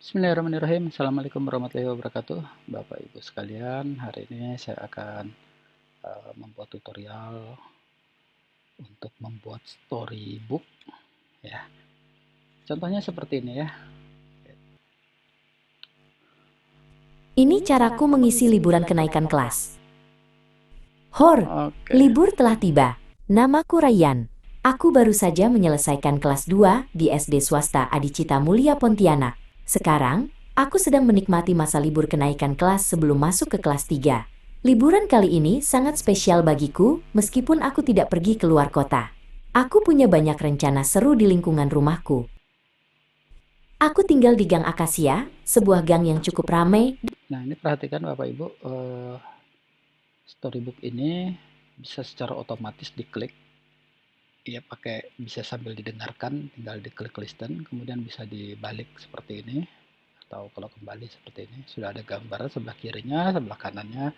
Bismillahirrahmanirrahim. Assalamualaikum warahmatullahi wabarakatuh. Bapak Ibu sekalian, hari ini saya akan membuat tutorial untuk membuat storybook ya. Contohnya seperti ini ya. Ini caraku mengisi liburan kenaikan kelas. Hor, Oke. libur telah tiba. Namaku Rayyan. Aku baru saja menyelesaikan kelas 2 di SD swasta Adicita Mulia Pontianak. Sekarang, aku sedang menikmati masa libur kenaikan kelas sebelum masuk ke kelas 3. Liburan kali ini sangat spesial bagiku, meskipun aku tidak pergi keluar kota. Aku punya banyak rencana seru di lingkungan rumahku. Aku tinggal di Gang Akasia, sebuah gang yang cukup ramai. Nah, ini perhatikan Bapak Ibu, storybook ini bisa secara otomatis diklik. Ya, pakai bisa sambil didengarkan, tinggal diklik listen, kemudian bisa dibalik seperti ini. Atau kalau kembali seperti ini, sudah ada gambar sebelah kirinya, sebelah kanannya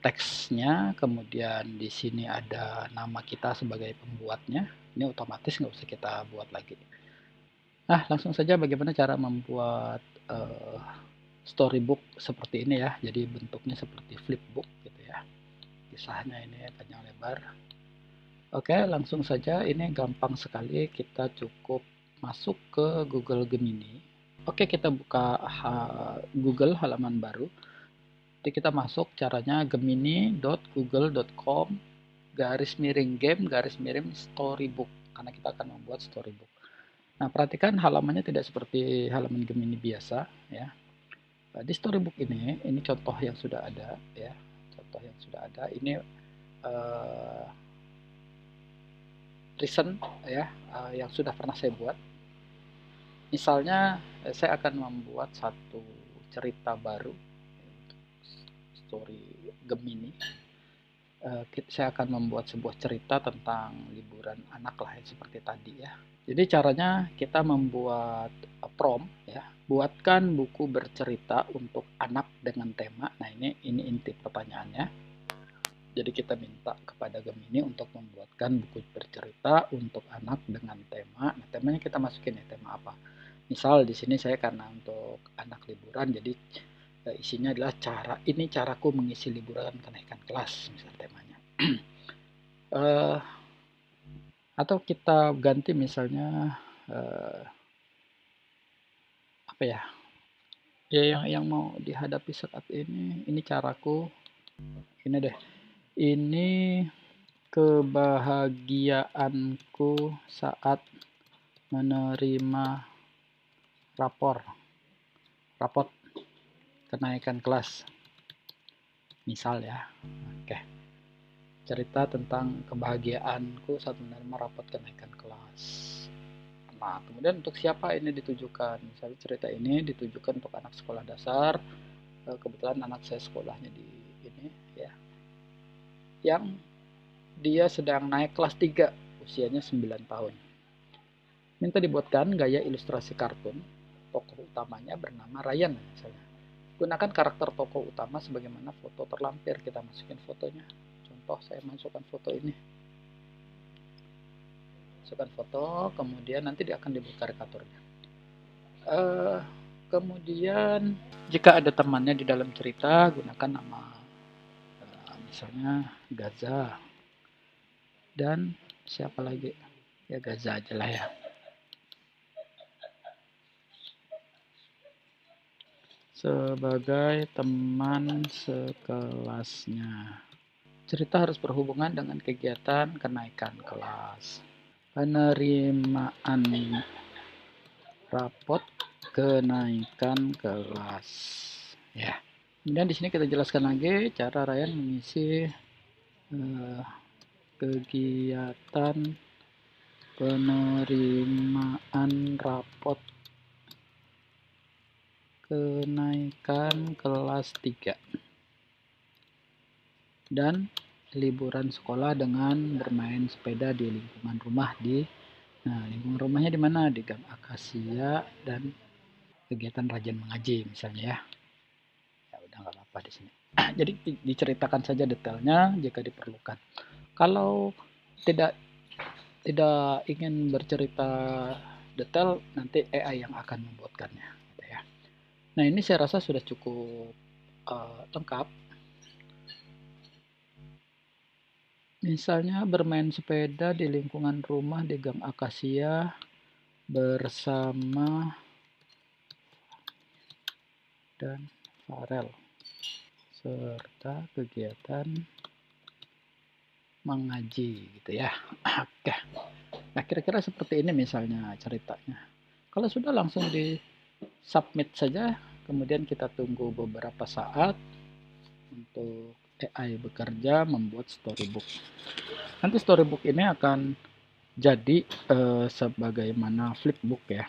teksnya, kemudian di sini ada nama kita sebagai pembuatnya. Ini otomatis nggak usah kita buat lagi. Nah, langsung saja bagaimana cara membuat storybook seperti ini ya. Jadi bentuknya seperti flipbook gitu ya. Kisahnya ini panjang lebar. Oke, langsung saja. Ini gampang sekali. Kita cukup masuk ke Google Gemini. Oke, kita buka Google halaman baru. Jadi kita masuk caranya gemini.google.com garis miring game garis miring storybook, karena kita akan membuat storybook. Nah, perhatikan halamannya tidak seperti halaman Gemini biasa ya. Di storybook ini contoh yang sudah ada ya. Contoh yang sudah ada ini recent ya, yang sudah pernah saya buat. Misalnya saya akan membuat satu cerita baru untuk story Gemini. Saya akan membuat sebuah cerita tentang liburan anak lah ya, seperti tadi ya. Jadi caranya kita membuat prompt ya, buatkan buku bercerita untuk anak dengan tema. Nah, ini inti pertanyaannya. Jadi kita minta kepada Gemini untuk membuatkan buku bercerita untuk anak dengan tema. Nah, temanya kita masukin ya, tema apa. Misal di sini saya karena untuk anak liburan, jadi isinya adalah caraku mengisi liburan kenaikan kelas, misal temanya. Atau kita ganti misalnya apa ya? Ya yang mau dihadapi saat ini caraku. Ini deh. Ini kebahagiaanku saat menerima rapor kenaikan kelas. Misal ya. Oke. Cerita tentang kebahagiaanku saat menerima rapot kenaikan kelas. Nah, kemudian untuk siapa ini ditujukan? Misalnya cerita ini ditujukan untuk anak sekolah dasar. Kebetulan anak saya sekolahnya di ini ya. Yang dia sedang naik kelas 3, usianya 9 tahun. Minta dibuatkan gaya ilustrasi kartun. Tokoh utamanya bernama Ryan misalnya. Gunakan karakter tokoh utama sebagaimana foto terlampir. Kita masukin fotonya. Contoh saya masukkan foto ini. Masukkan foto, kemudian nanti dia akan dibuat karikaturnya. Kemudian jika ada temannya di dalam cerita, gunakan nama misalnya Gaza. Dan siapa lagi? Ya Gaza aja lah ya. Sebagai teman sekelasnya. Cerita harus berhubungan dengan kegiatan kenaikan kelas. Penerimaan rapot kenaikan kelas. Ya. Kemudian di sini kita jelaskan lagi cara Ryan mengisi kegiatan penerimaan rapot kenaikan kelas 3 dan liburan sekolah dengan bermain sepeda di lingkungan rumah lingkungan rumahnya di mana? Di Gang Akasia dan kegiatan rajin mengaji misalnya ya. Ya udah nggak apa-apa di sini. Jadi diceritakan saja detailnya jika diperlukan. Kalau tidak ingin bercerita detail, nanti AI yang akan membuatkannya gitu ya. Nah, ini saya rasa sudah cukup lengkap. Misalnya bermain sepeda di lingkungan rumah di Gang Akasia bersama dan Farel, serta kegiatan mengaji gitu ya. Oke. Nah, kira-kira seperti ini misalnya ceritanya. Kalau sudah langsung di submit saja, kemudian kita tunggu beberapa saat untuk AI bekerja membuat storybook. Nanti storybook ini akan jadi sebagaimana flipbook ya.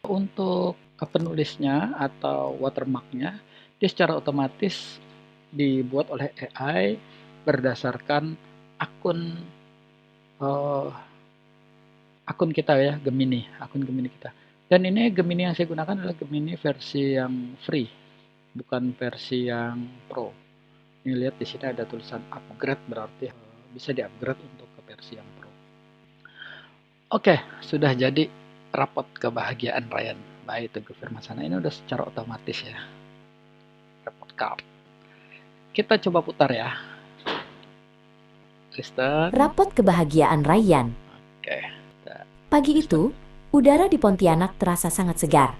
Untuk penulisnya atau watermarknya, dia secara otomatis dibuat oleh AI berdasarkan akun uh, akun kita ya, Gemini, akun Gemini kita. Dan ini Gemini yang saya gunakan adalah Gemini versi yang free, bukan versi yang pro. Ini lihat di sini ada tulisan upgrade, berarti bisa di-upgrade untuk ke versi yang pro. Oke, sudah jadi rapot kebahagiaan Ryan by Teguh Firmasana. Ini udah secara otomatis ya. Report card. Kita coba putar ya. Listen. Rapot kebahagiaan Ryan. Oke. Pagi itu, udara di Pontianak terasa sangat segar.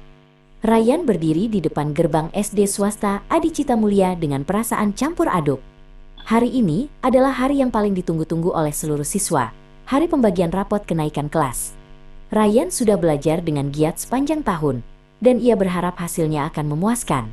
Ryan berdiri di depan gerbang SD swasta Adi Cita Mulia dengan perasaan campur aduk. Hari ini adalah hari yang paling ditunggu-tunggu oleh seluruh siswa, hari pembagian rapot kenaikan kelas. Ryan sudah belajar dengan giat sepanjang tahun, dan ia berharap hasilnya akan memuaskan.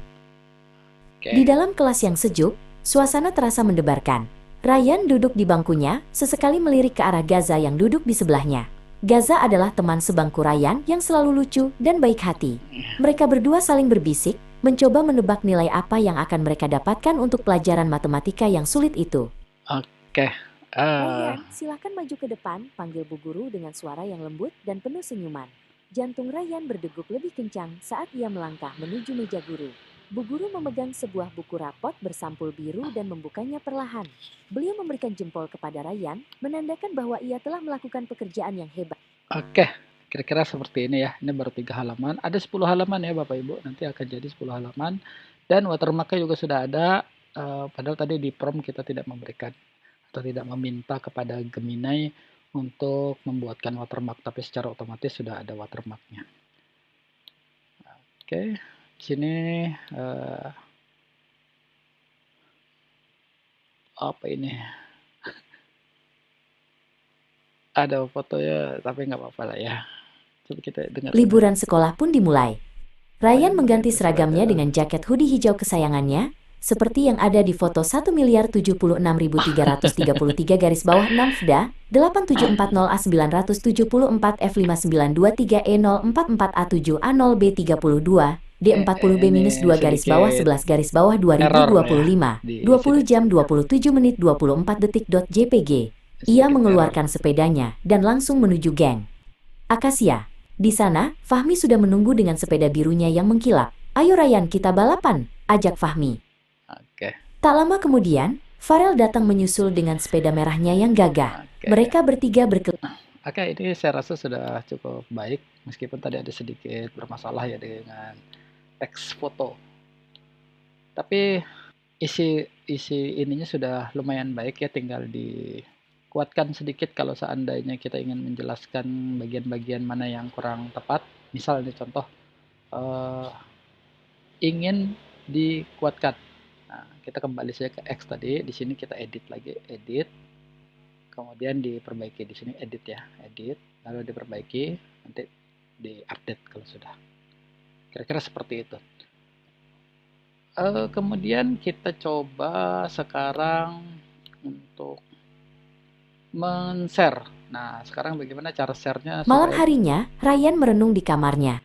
Di dalam kelas yang sejuk, suasana terasa mendebarkan. Ryan duduk di bangkunya, sesekali melirik ke arah Gaza yang duduk di sebelahnya. Gaza adalah teman sebangku Ryan yang selalu lucu dan baik hati. Mereka berdua saling berbisik, mencoba menebak nilai apa yang akan mereka dapatkan untuk pelajaran matematika yang sulit itu. Oke. Ryan, silahkan maju ke depan, panggil Bu Guru dengan suara yang lembut dan penuh senyuman. Jantung Ryan berdegup lebih kencang saat ia melangkah menuju meja guru. Bu Guru memegang sebuah buku rapot bersampul biru dan membukanya perlahan. Beliau memberikan jempol kepada Ryan, menandakan bahwa ia telah melakukan pekerjaan yang hebat. Oke, kira-kira seperti ini ya. Ini baru 3 halaman. Ada 10 halaman ya Bapak Ibu. Nanti akan jadi 10 halaman. Dan watermarknya juga sudah ada. Padahal tadi di prompt kita tidak memberikan atau tidak meminta kepada Gemini untuk membuatkan watermark. Tapi secara otomatis sudah ada watermarknya. Oke, di sini apa ini? Ada fotonya, tapi nggak apa-apa lah ya. Coba kita dengar. Liburan sekolah pun dimulai. Ryan mengganti seragamnya dengan jaket hoodie hijau kesayangannya, seperti yang ada di foto 1.076.333 garis bawah 6 FDA 8740A97423E044A7A0B32 D40B-2 garis bawah 11 garis bawah 2025 20 jam 27 menit 24 detik.jpg. Ia mengeluarkan sepedanya dan langsung menuju geng Akasia. Di sana, Fahmi sudah menunggu dengan sepeda birunya yang mengkilap. Ayo Ryan, kita balapan, ajak Fahmi. Oke. Tak lama kemudian, Farel datang menyusul dengan sepeda merahnya yang gagah. Mereka bertiga Oke, ini saya rasa sudah cukup baik, meskipun tadi ada sedikit bermasalah ya dengan teks foto. Tapi isi ininya sudah lumayan baik ya, tinggal dikuatkan sedikit kalau seandainya kita ingin menjelaskan bagian-bagian mana yang kurang tepat. Misalnya contoh ingin dikuatkan. Nah, kita kembali saja ke X tadi. Di sini kita edit lagi, edit. Kemudian diperbaiki di sini edit ya, edit, lalu diperbaiki, nanti diupdate kalau sudah. Kira-kira seperti itu. Kemudian kita coba sekarang untuk men-share. Nah, sekarang bagaimana cara share-nya? Malam harinya, Ryan merenung di kamarnya.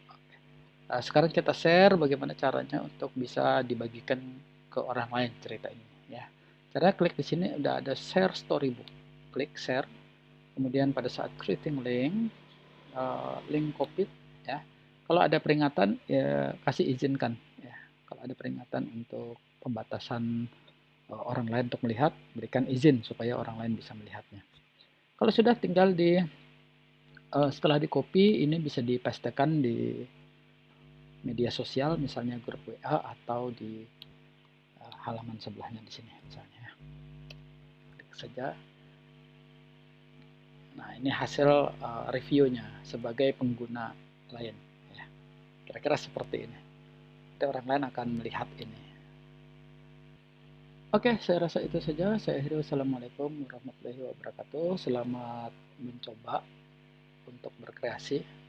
Nah, sekarang kita share bagaimana caranya untuk bisa dibagikan ke orang lain cerita ini ya. Cara klik di sini udah ada share storybook. Klik share. Kemudian pada saat creating link, link copy ya. Kalau ada peringatan ya kasih izinkan ya. Kalau ada peringatan untuk pembatasan orang lain untuk melihat, berikan izin supaya orang lain bisa melihatnya. Kalau sudah tinggal setelah di copy ini bisa dipastekan di media sosial, misalnya grup WA atau di halaman sebelahnya di sini misalnya. Klik saja. Nah, ini hasil reviewnya sebagai pengguna lain. Ya. Kira-kira seperti ini. Nanti orang lain akan melihat ini. Oke, saya rasa itu saja. Saya akhiri. Wassalamualaikum warahmatullahi wabarakatuh. Selamat mencoba untuk berkreasi.